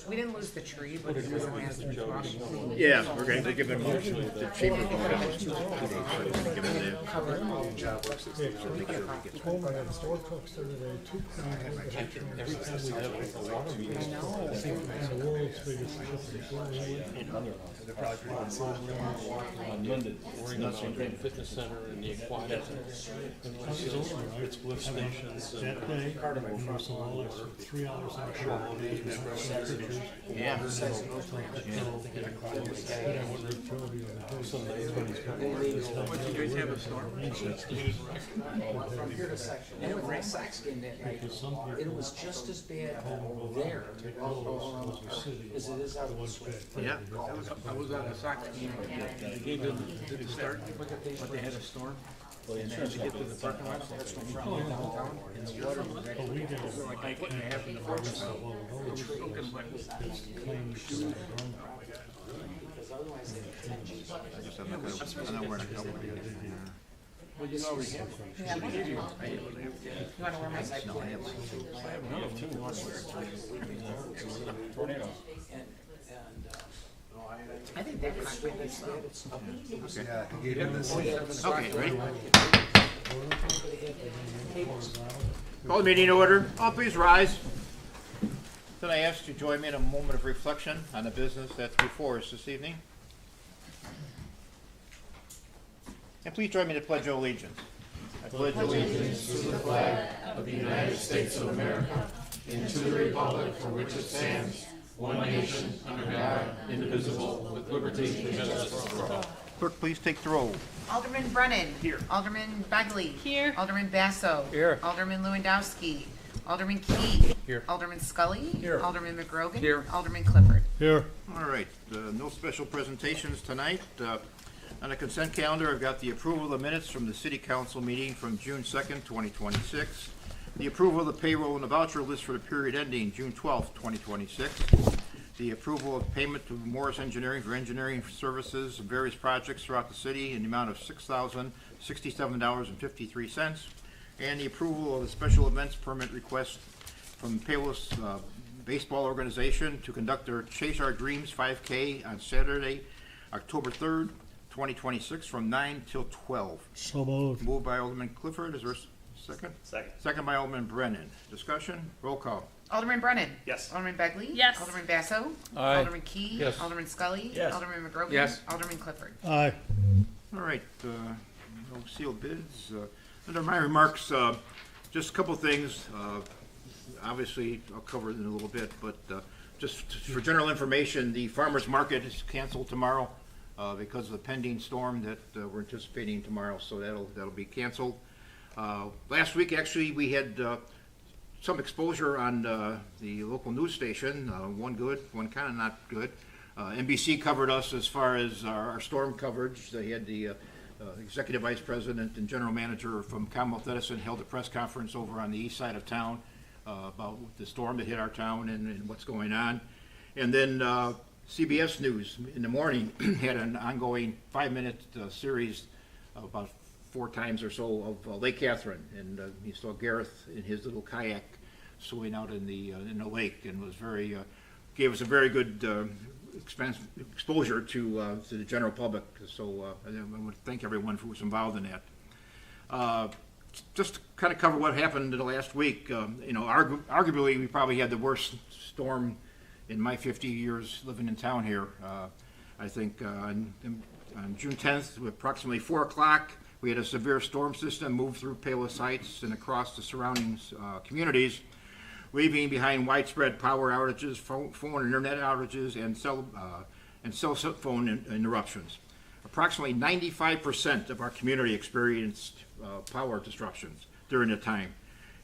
We didn't lose the tree, but it was massive. Yeah, we're going to give them the chamber of commerce 2 days, so we're going to give them the Home, I had store cooks there today, 2 pounds. Every time we have a water meeting, And the world's biggest chicken. on Monday, worrying about the fitness center and the aquatics. And when it's over, it's lift stations and That day, we were so long, I spent 3 hours on the shore. Yeah. What, you guys have a storm? From here to section. And it was Red Sox game that night. It was just as bad there as it is out of the swing. Yeah. I was on the Sox game. The game didn't start, but they had a storm. And then to get to the parking lot, that's from downtown, and the water was actually like a foot and a half in the front. It was soaking wet. I'm not wearing a cover. Well, you already have one. You want to wear my side? No, I have one. I think that concrete is Okay, ready? Call the meeting to order. All please rise. Then I ask you to join me in a moment of reflection on the business that's before us this evening. And please join me to pledge allegiance. I pledge allegiance to the flag of the United States of America and to the republic for which it stands, one nation, under God, indivisible, with liberty and justice for all. Clerk, please take the roll. Alderman Brennan. Here. Alderman Begley. Here. Alderman Basso. Here. Alderman Lewandowski. Alderman Key. Here. Alderman Scully. Here. Alderman McGrogan. Here. Alderman Clifford. Here. All right, no special presentations tonight. On the consent calendar, I've got the approval of the minutes from the city council meeting from June 2nd, 2026, the approval of the payroll and the voucher list for the period ending June 12th, 2026, the approval of payment to Morris Engineering for engineering services of various projects throughout the city in the amount of $6,067.53, and the approval of the special events permit request from Palos Baseball Organization to conduct their Chase Our Dreams 5K on Saturday, October 3rd, 2026, from 9 till 12. So moved. Moved by Alderman Clifford. Is there a second? Second. Second by Alderman Brennan. Discussion? Roll call. Alderman Brennan. Yes. Alderman Begley. Yes. Alderman Basso. Aye. Alderman Key. Yes. Alderman Scully. Yes. Alderman McGrogan. Yes. Alderman Clifford. Aye. All right, no sealed bids. Under my remarks, just a couple things. Obviously, I'll cover it in a little bit, but just for general information, the farmer's market is canceled tomorrow because of the pending storm that we're anticipating tomorrow, so that'll be canceled. Last week, actually, we had some exposure on the local news station, one good, one kind of not good. NBC covered us as far as our storm coverage. They had the executive vice president and general manager from Commonwealth Edison held a press conference over on the east side of town about the storm that hit our town and what's going on. And then CBS News in the morning had an ongoing 5-minute series about 4 times or so of Lake Catherine, and you saw Gareth in his little kayak swimming out in the lake, and was very gave us a very good exposure to the general public. So I want to thank everyone who was involved in that. Just to kind of cover what happened in the last week, arguably we probably had the worst storm in my 50 years living in town here. I think on June 10th, approximately 4 o'clock, we had a severe storm system move through Palos Heights and across the surrounding communities, leaving behind widespread power outages, phone and internet outages, and cell phone interruptions. Approximately 95% of our community experienced power disruptions during the time,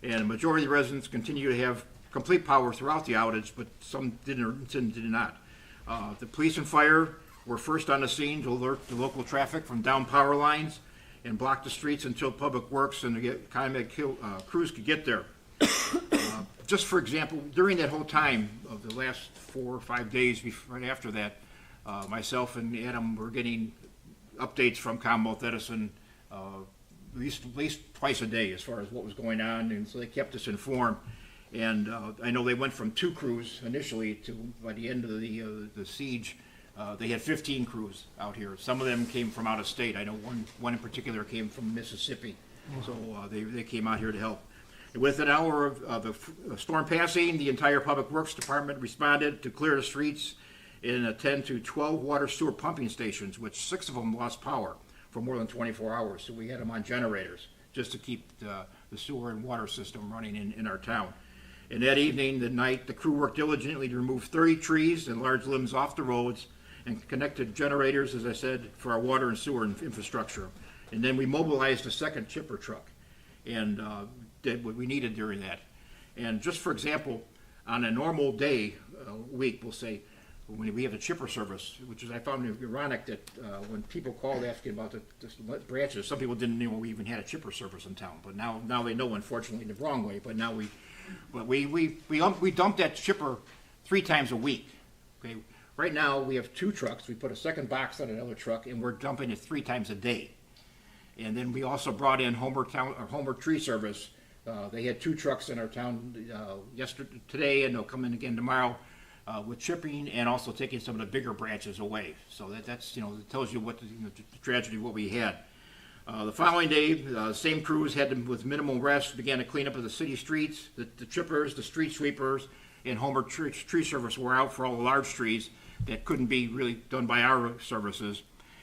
and a majority of the residents continue to have complete power throughout the outage, but some did not. The police and fire were first on the scene to alert the local traffic from down power lines and block the streets until Public Works and the ComEd crews could get there. Just for example, during that whole time of the last 4 or 5 days right after that, myself and Adam were getting updates from Commonwealth Edison at least twice a day as far as what was going on, and so they kept us informed. And I know they went from 2 crews initially to, by the end of the siege, they had 15 crews out here. Some of them came from out of state. I know one in particular came from Mississippi, so they came out here to help. And within an hour of the storm passing, the entire Public Works Department responded to clear the streets and attend to 12 water sewer pumping stations, which 6 of them lost power for more than 24 hours. So we had them on generators just to keep the sewer and water system running in our town. And that evening, the crew worked diligently to remove 30 trees and large limbs off the roads and connected generators, as I said, for our water and sewer infrastructure. And then we mobilized a second chipper truck and did what we needed during that. And just for example, on a normal day, week, we'll say, when we have a chipper service, which is, I found it ironic that when people called asking about the branches, some people didn't know we even had a chipper service in town, but now they know, unfortunately, the wrong way. But now we dump that chipper 3 times a week. Okay, right now we have 2 trucks. We put a second box on another truck, and we're dumping it 3 times a day. And then we also brought in Homer Tree Service. They had 2 trucks in our town today, and they'll come in again tomorrow. With chipping and also taking some of the bigger branches away. So that's it tells you what the tragedy of what we had. The following day, same crews had with minimal rest began to clean up of the city streets. The chippers, the street sweepers, and Homer Tree Service were out for all the large trees that couldn't be really done by our services.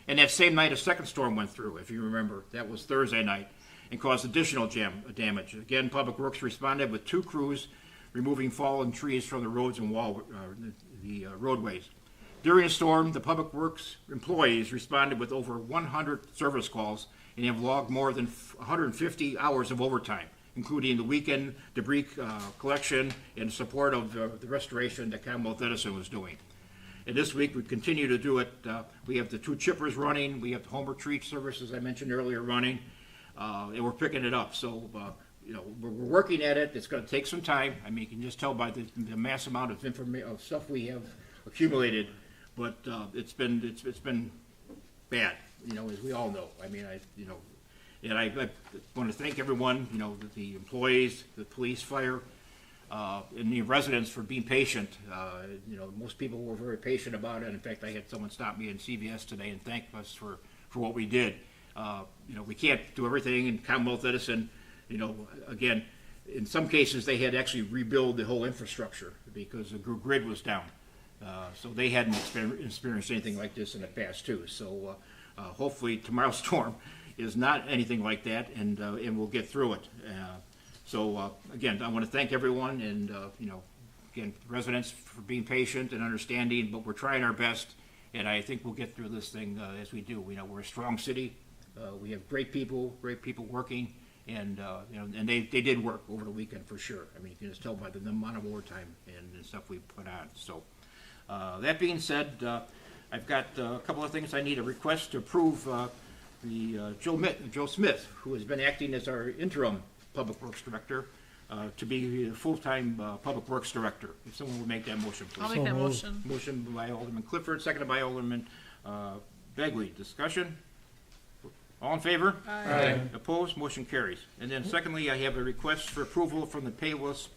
And that same night, a second storm went through, if you remember. That was Thursday night, and caused additional damage. Again, Public Works responded with 2 crews removing fallen trees from the roads and roadways. During the storm, the Public Works employees responded with over 100 service calls and have logged more than 150 hours of overtime, including the weekend debris collection and support of the restoration that Commonwealth Edison was doing. And this week we continue to do it. We have the 2 chippers running. We have the Homer Tree Service, as I mentioned earlier, running, and we're picking it up. So. We're working at it. It's going to take some time. I mean, you can just tell by the mass amount of of stuff we have accumulated. But it's been bad, as we all know. I mean, and I want to thank everyone, the employees, the police, fire, and the residents for being patient. Most people were very patient about it. In fact, I had someone stop me in CVS today and thank us for what we did. We can't do everything in Commonwealth Edison. Again, in some cases they had to actually rebuild the whole infrastructure because the grid was down. So they hadn't experienced anything like this in the past too. So hopefully tomorrow's storm is not anything like that, and we'll get through it. Again, I want to thank everyone, and again, residents for being patient and understanding. But we're trying our best, and I think we'll get through this thing as we do. We're a strong city. We have great people working. And and they did work over the weekend for sure. I mean, you can just tell by the amount of overtime and stuff we put on. So that being said, I've got a couple of things I need a request to approve. Joe Smith, who has been acting as our interim Public Works Director, to be the full-time Public Works Director. If someone would make that motion, please. I'll make that motion. Motion by Alderman Clifford, seconded by Alderman Begley. Discussion? All in favor? Aye. Opposed? Motion carries. And then secondly, I have a request for approval from the Palos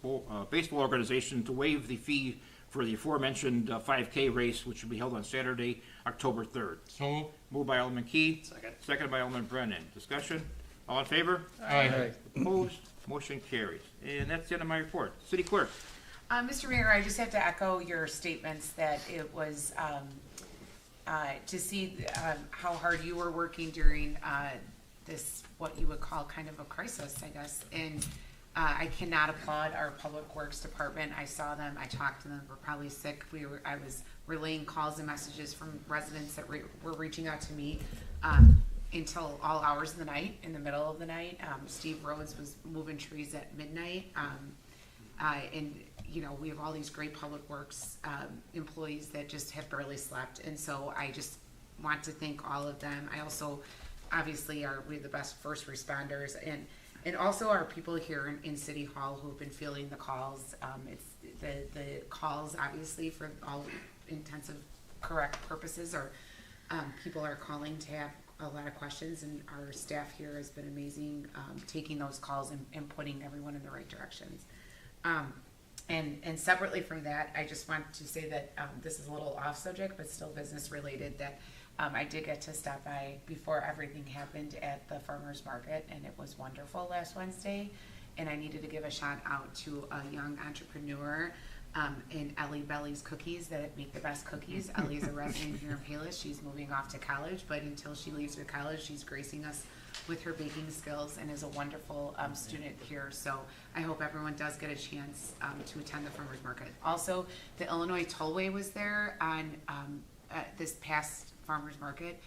Baseball Organization to waive the fee for the aforementioned 5K race, which will be held on Saturday, October 3rd. So Moved by Alderman Key. Seconded by Alderman Brennan. Discussion? All in favor? Aye. Opposed? Motion carries. And that's the end of my report. City Clerk. Mr. Mayor, I just have to echo your statements that it was, to see how hard you were working during this, what you would call kind of a crisis, I guess. And I cannot applaud our Public Works Department. I saw them, I talked to them, we're probably sick. I was relaying calls and messages from residents that were reaching out to me until all hours of the night, in the middle of the night. Steve Rhodes was moving trees at midnight. And we have all these great Public Works employees that just have barely slept. And so I just want to thank all of them. I also, obviously, we have the best first responders, and also our people here in City Hall who've been fielding the calls. It's the calls, obviously, for all intensive correct purposes, or people are calling to have a lot of questions, and our staff here has been amazing taking those calls and putting everyone in the right directions. And separately from that, I just want to say that this is a little off subject, but still business related, that I did get to stop by before everything happened at the farmer's market, and it was wonderful last Wednesday. And I needed to give a shout out to a young entrepreneur in Ellie Belly's Cookies that make the best cookies. Ellie's a resident here in Palos. She's moving off to college, but until she leaves for college, she's gracing us with her baking skills and is a wonderful student here. So I hope everyone does get a chance to attend the farmers market. Also, the Illinois Tollway was there on this past farmers market.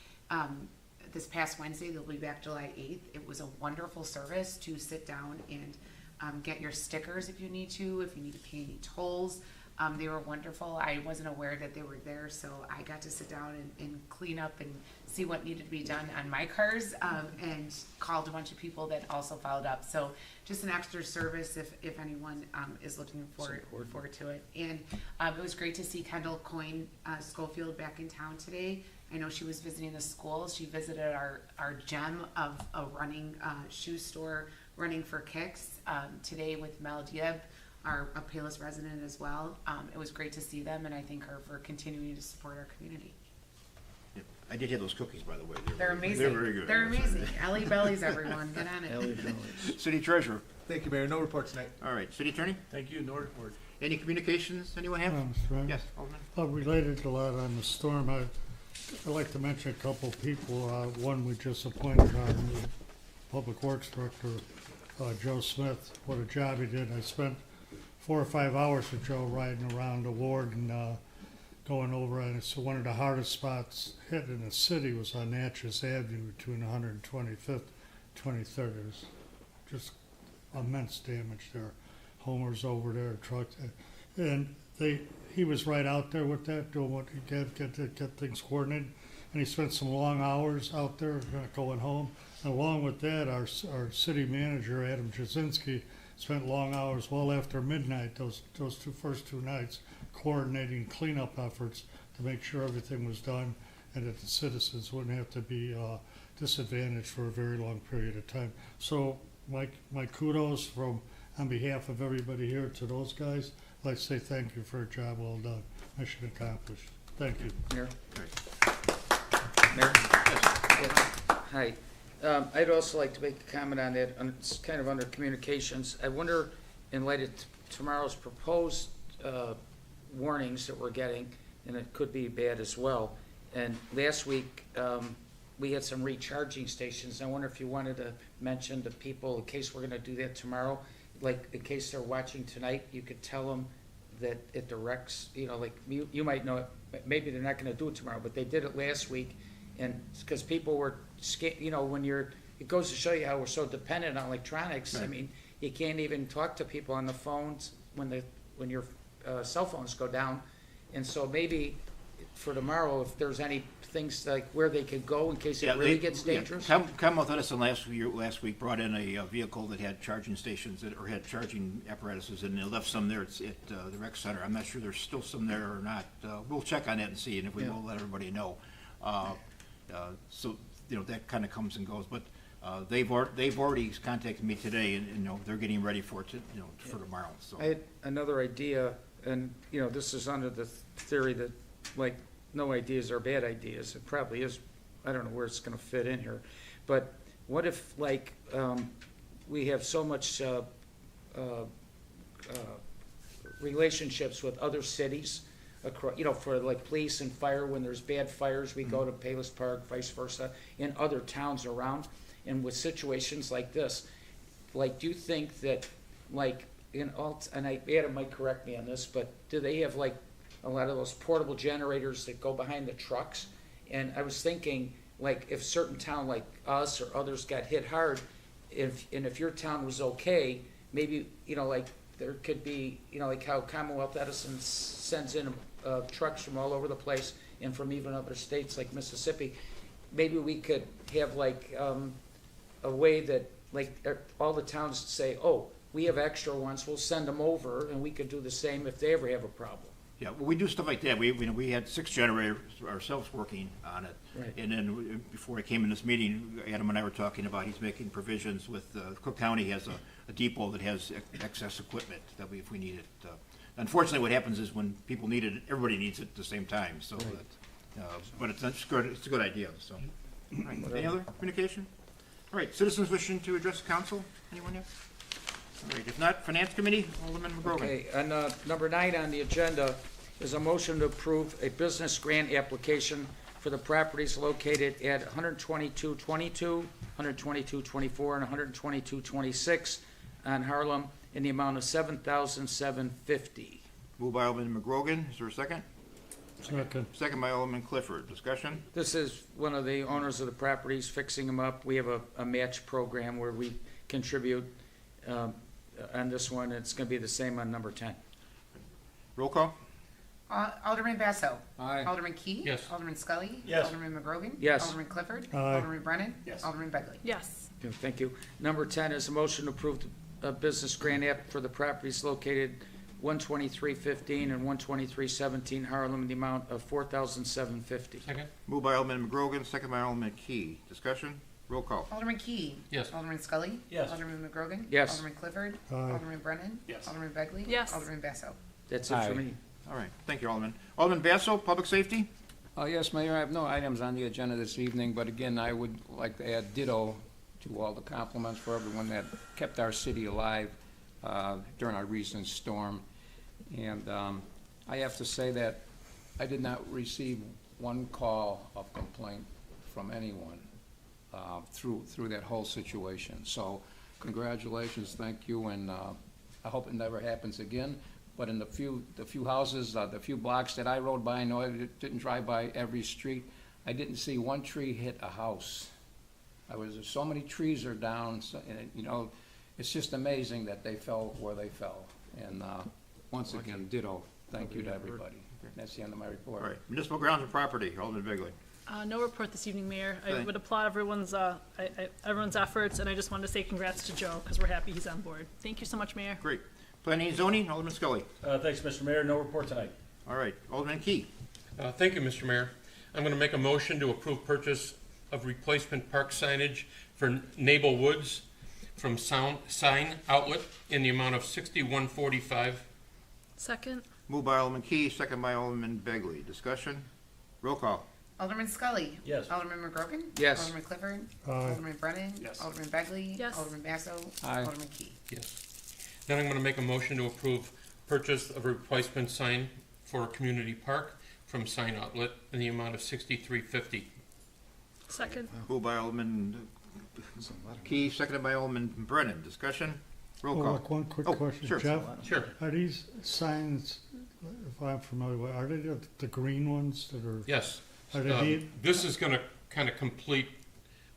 This past Wednesday, they'll be back July 8th. It was a wonderful service to sit down and get your stickers if you need to pay any tolls. They were wonderful. I wasn't aware that they were there, so I got to sit down and clean up and see what needed to be done on my cars, and called a bunch of people that also followed up. So just an extra service if anyone is looking forward to it. And it was great to see Kendall Coyne Schofield back in town today. I know she was visiting the schools. She visited our gem of a running shoe store, Running for Kicks, today with Mel Dieb, a Palos resident as well. It was great to see them, and I thank her for continuing to support our community. Yep. I did have those cookies, by the way. They're amazing. They're very good. They're amazing. Ellie Bellies, everyone. Get on it. City Treasurer. Thank you, Mayor. No report tonight. All right. City Attorney? Thank you, no report. Any communications anyone have? Mr. President. Yes, Alderman. Related a lot on the storm, I'd like to mention a couple of people. One, we just appointed our new Public Works Director, Joe Smith. What a job he did. I spent 4 or 5 hours with Joe riding around the ward and going over, and it's one of the hardest spots hit in the city was on Natchez Avenue between 125th, 23rd. There's just immense damage there. Homers over there, trucks, and he was right out there with that, doing what he could get things coordinated, and he spent some long hours out there going home. And along with that, our city manager Adam Jasinski spent long hours well after midnight those first two nights coordinating cleanup efforts to make sure everything was done and that the citizens wouldn't have to be disadvantaged for a very long period of time. So my kudos on behalf of everybody here to those guys. I'd like to say thank you for a job well done. Mission accomplished. Thank you. Mayor? Mayor? Hi. I'd also like to make a comment on that. It's kind of under communications. I wonder, in light of tomorrow's proposed warnings that we're getting, and it could be bad as well. And last week, we had some recharging stations. I wonder if you wanted to mention to people, in case we're going to do that tomorrow, like in case they're watching tonight, you could tell them that it directs, like you might know it, maybe they're not going to do it tomorrow, but they did it last week. And because people were scared, when it goes to show you how we're so dependent on electronics. Right. I mean, you can't even talk to people on the phones when your cell phones go down. And so maybe for tomorrow, if there's any things like where they could go in case it really gets dangerous. Commonwealth Edison last week brought in a vehicle that had charging stations or had charging apparatuses, and they left some there at the rec center. I'm not sure there's still some there or not. We'll check on that and see, and if we will, let everybody know. So that kind of comes and goes, but they've already contacted me today, and they're getting ready for it for tomorrow. So I had another idea, and this is under the theory that like no ideas are bad ideas. It probably is. I don't know where it's going to fit in here, but what if we have so much relationships with other cities across, for like police and fire. When there's bad fires, we go to Palos Park, vice versa, in other towns around. And with situations like this, do you think that, and Adam might correct me on this, but do they have a lot of those portable generators that go behind the trucks? And I was thinking, if a certain town like us or others got hit hard, if your town was okay, maybe, there could be, like how Commonwealth Edison sends in trucks from all over the place and from even other states like Mississippi. Maybe we could have a way that all the towns say, oh, we have extra ones, we'll send them over, and we could do the same if they ever have a problem. Yeah, well, we do stuff like that. We had 6 generators ourselves working on it. Right. And then before I came in this meeting, Adam and I were talking about he's making provisions with Cook County has a depot that has excess equipment, that we, if we need it. Unfortunately, what happens is when people need it, everybody needs it at the same time, so that, but it's good, it's a good idea, so. All right, any other communication? All right, citizens wishing to address the council, anyone yet? All right, if not, Finance Committee, Alderman McGrogan. Okay, and number 9 on the agenda is a motion to approve a business grant application for the properties located at 12222, 12224, and 12226 on Harlem in the amount of $7,750. Moved by Alderman McGrogan, is there a second? Second. Second by Alderman Clifford, discussion? This is one of the owners of the properties fixing them up. We have a match program where we contribute on this one. It's going to be the same on number 10. Roll call? Alderman Basso. Aye. Alderman Key. Yes. Alderman Scully. Yes. Alderman McGrogan. Yes. Alderman Clifford. Aye. Alderman Brennan. Yes. Alderman Begley. Yes. Okay, thank you. Number 10 is a motion to approve the business grant app for the properties located 12315 and 12317 Harlem in the amount of $4,750. Second? Moved by Alderman McGrogan, second by Alderman Key, discussion? Roll call? Alderman Key. Yes. Alderman Scully. Yes. Alderman McGrogan. Yes. Alderman Clifford. Aye. Alderman Brennan. Yes. Alderman Begley. Yes. Alderman Basso. That's it for me. All right, thank you, Alderman. Alderman Basso, Public Safety? Yes, Mayor, I have no items on the agenda this evening, but again, I would like to add ditto to all the compliments for everyone that kept our city alive during our recent storm. And I have to say that I did not receive one call of complaint from anyone through that whole situation. So congratulations, thank you, and I hope it never happens again. But in the few houses, the few blocks that I rode by, I know I didn't drive by every street, I didn't see one tree hit a house. So many trees are down, and you know, it's just amazing that they fell where they fell. And once again, ditto, thank you to everybody. That's the end of my report. All right, Municipal Grounds and Property, Alderman Begley. No report this evening, Mayor. I Okay. would applaud everyone's efforts, and I just wanted to say congrats to Joe, because we're happy he's on board. Thank you so much, Mayor. Great. Planning and Zoning, Alderman Scully. Thanks, Mr. Mayor. No report tonight. All right, Alderman Key. Thank you, Mr. Mayor. I'm going to make a motion to approve purchase of replacement park signage for Nabel Woods from Sign Outlet in the amount of $61.45. Second? Moved by Alderman Key, second by Alderman Begley. Discussion? Roll call? Alderman Scully. Yes. Alderman McGrogan. Yes. Alderman Clifford. Aye. Alderman Brennan. Yes. Alderman Begley. Yes. Alderman Basso. Aye. Alderman Key. Yes. Then I'm going to make a motion to approve purchase of a replacement sign for a community park from Sign Outlet in the amount of $63.50. Second? Moved by Alderman Key, seconded by Alderman Brennan. Discussion? Roll Oh, call? look, one quick Oh, question. sure. Jeff, Sure. are these signs, if I'm familiar with, are they the green ones that are? Yes. Are they neat? This is going to kind of complete,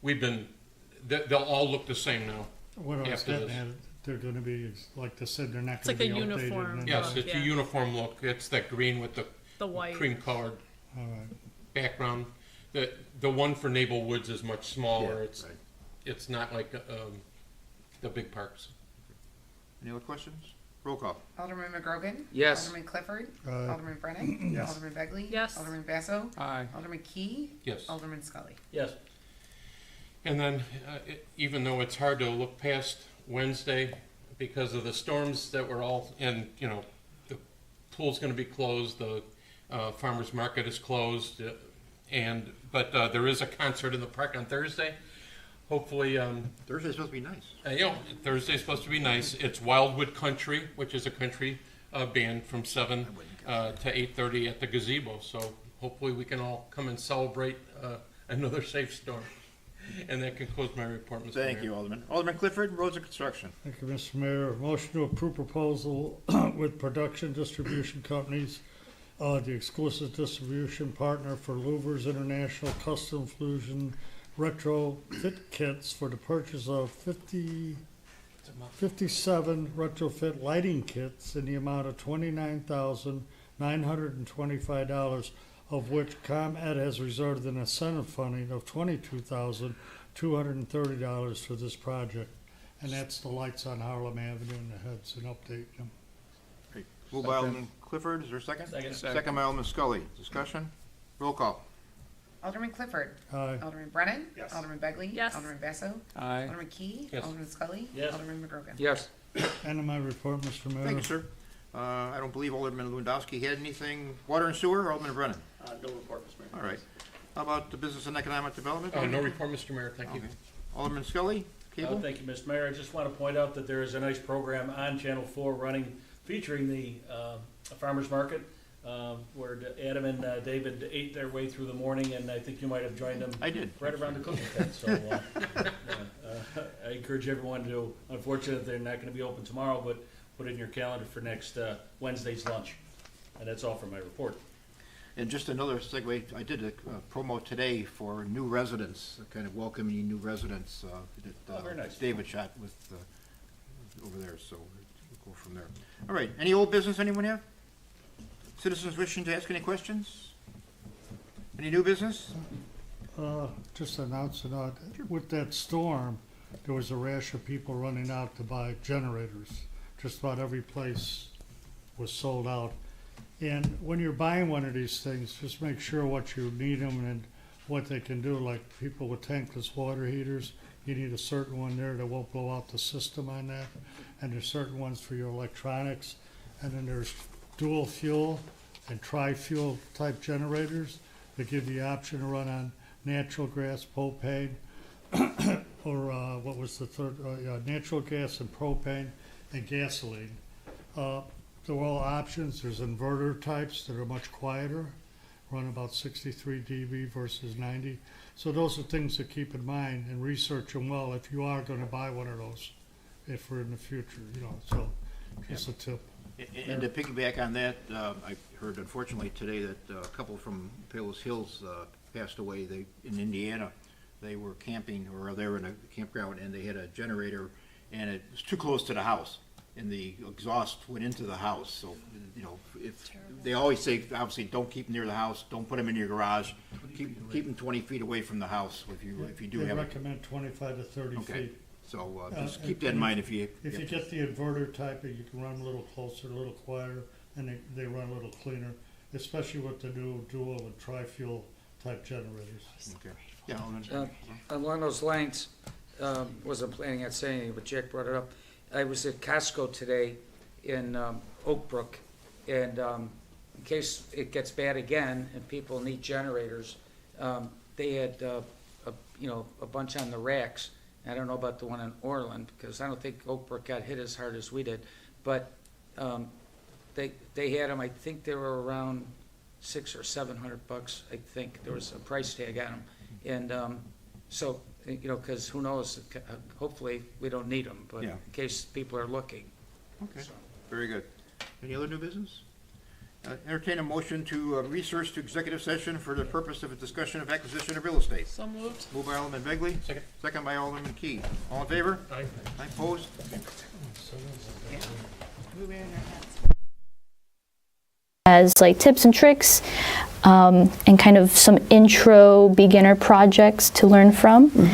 they'll all look the same now. What I was after getting this. at, they're gonna be, like they said, they're not It's gonna like be a outdated. uniform. and- Yes, it's a Yeah. uniform look. It's that green with the The white. cream colored All right. background. The one for Nabel Woods is much smaller. Yeah, It's right. it's not like the big parks. Any other questions? Roll call? Alderman McGrogan. Yes. Alderman Clifford. Aye. Alderman Brennan. Yes. Alderman Begley. Yes. Alderman Basso. Aye. Alderman Key. Yes. Alderman Scully. Yes. And then, even though it's hard to look past Wednesday because of the storms that were all, and, you know, the pool's gonna be closed, the farmer's market is closed, but there is a concert in the park on Thursday. Hopefully, Thursday's supposed to be nice. Thursday's supposed to be nice. It's Wildwood Country, which is a country band from 7 to 8:30 at the gazebo. So hopefully we can all come and celebrate another safe storm. And that concludes my report, Mr. Mayor. Thank you, Alderman. Alderman Clifford, Roads and Construction. Thank you, Mr. Mayor. Motion to approve proposal with production distribution companies, the exclusive distribution partner for Louvers International Custom Fusion retrofit kits for the purchase of 57 retrofit lighting kits in the amount of $29,925, of which ComEd has reserved an incentive funding of $22,230 for this project. And that's the lights on Harlem Avenue and the heads, an update. Moved by Alderman Clifford, is there a second? Second. Second by Alderman Scully. Discussion? Roll call? Alderman Clifford. Aye. Alderman Brennan. Yes. Alderman Begley. Yes. Alderman Basso. Aye. Alderman Key. Yes. Alderman Scully. Yes. Alderman McGrogan. Yes. End of my report, Mr. Mayor. Thank you, sir. I don't believe Alderman Lewandowski had anything. Water and sewer, Alderman Brennan. No report, Mr. Mayor. All right. How about the business and economic development? No report, Mr. Mayor, thank you. Okay. Alderman Scully, cable? Thank you, Mr. Mayor. I just want to point out that there is a nice program on Channel 4 running, featuring the farmer's market, where Adam and David ate their way through the morning, and I think you might have joined them. I did. Right around the cooking tent, so I encourage everyone to, unfortunately, they're not going to be open tomorrow, but put it in your calendar for next Wednesday's lunch. And that's all for my report. And just another segue, I did a promo today for new residents, kind of welcoming new residents that very nice. David shot with over there, so we'll go from there. All right, any old business anyone have? Citizens wishing to ask any questions? Any new business? Just announcing, with that storm, there was a rash of people running out to buy generators. Just about every place was sold out. And when you're buying one of these things, just make sure what you need them and what they can do. Like people with tankless water heaters, you need a certain one there that won't blow out the system on that. And there's certain ones for your electronics. And then there's dual fuel and tri-fuel type generators that give you the option to run on natural gas, propane, or what was the third, natural gas and propane and gasoline. They're all options. There's inverter types that are much quieter, run about 63 dB versus 90. So those are things to keep in mind and research them well if you are going to buy one of those, if we're in the future, so just a tip. And to piggyback on that, I heard unfortunately today that a couple from Palos Hills passed away. In Indiana, they were camping, or they were in a campground, and they had a generator, and it was too close to the house, and the exhaust went into the house. So, if they always say, obviously, don't keep them near the house, don't put them in your garage, keep them 20 feet away from the house if you do They have it. recommend 25 to 30 Okay. feet. So just keep that in mind if you. If you get the inverter type, you can run a little closer, a little quieter, and they run a little cleaner, especially with the new dual and tri-fuel type generators. Okay. Yeah, Alderman. Along those lines, wasn't planning on saying anything, but Jack brought it up. I was at Costco today in Oak Brook, and in case it gets bad again and people need generators, they had a bunch on the racks. I don't know about the one in Orland, because I don't think Oak Brook got hit as hard as we did, but they had them. I think they were around $600 or $700. I think there was a price tag on them, and so because who knows? Hopefully we don't need them, but Yeah. in case people are looking. Okay, very good. Any other new business? Entertain a motion to research to executive session for the purpose of a discussion of acquisition of real estate. So moved. Moved by Alderman Begley. Second. Second by Alderman Key. All in favor? Aye. Aye, opposed? As like tips and tricks and kind of some intro beginner projects to learn from.